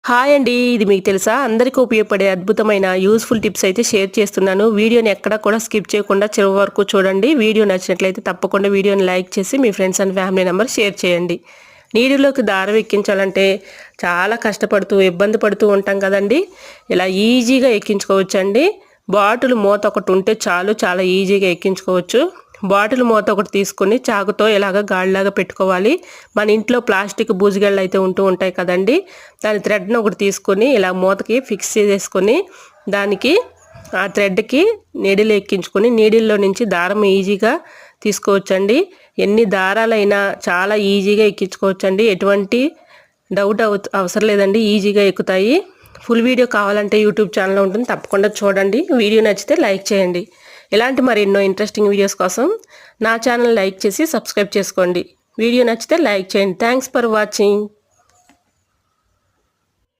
Hi అండి, ఇది మీకు తెలుసా? అందరికీ ఉపయోగపడే అద్భుతమైన యూస్ఫుల్ టిప్స్ అయితే షేర్ చేస్తున్నాను. వీడియోని ఎక్కడ కూడా స్కిప్ చేయకుండా చివరి వరకు చూడండి. వీడియో నచ్చినట్లయితే తప్పకుండా వీడియోని లైక్ చేసి మీ friends and family member share చేయండి. నీడిలోకి దారం ఎక్కించాలంటే చాలా కష్టపడుతూ ఇబ్బంది పడుతూ ఉంటాం కదండి. ఇలా ఈజీగా ఎక్కించుకోవచ్చండి. బాటిల్ మూత ఒకటి ఉంటే చాలు, చాలా ఈజీగా ఎక్కించుకోవచ్చు. బాటిల్ మూత ఒకటి తీసుకొని చాకుతో ఇలాగ గాడిలాగా పెట్టుకోవాలి. మన ఇంట్లో ప్లాస్టిక్ బూజిగళ్ళు అయితే ఉంటాయి కదండి. దాని థ్రెడ్ని ఒకటి తీసుకొని ఇలా మూతకి ఫిక్స్ చేసేసుకొని దానికి ఆ థ్రెడ్కి నీడిల్ ఎక్కించుకొని నీడిల్లో నుంచి దారం ఈజీగా తీసుకోవచ్చండి. ఎన్ని దారాలైనా చాలా ఈజీగా ఎక్కించుకోవచ్చండి. ఎటువంటి డౌట్ అవసరం లేదండి, ఈజీగా ఎక్కుతాయి. ఫుల్ వీడియో కావాలంటే యూట్యూబ్ ఛానల్లో ఉంటుంది, తప్పకుండా చూడండి. వీడియో నచ్చితే లైక్ చేయండి. ఇలాంటి మరెన్నో ఇంట్రెస్టింగ్ వీడియోస్ కోసం నా ఛానల్ లైక్ చేసి సబ్స్క్రైబ్ చేసుకోండి. వీడియో నచ్చితే లైక్ చేయండి. Thanks for watching.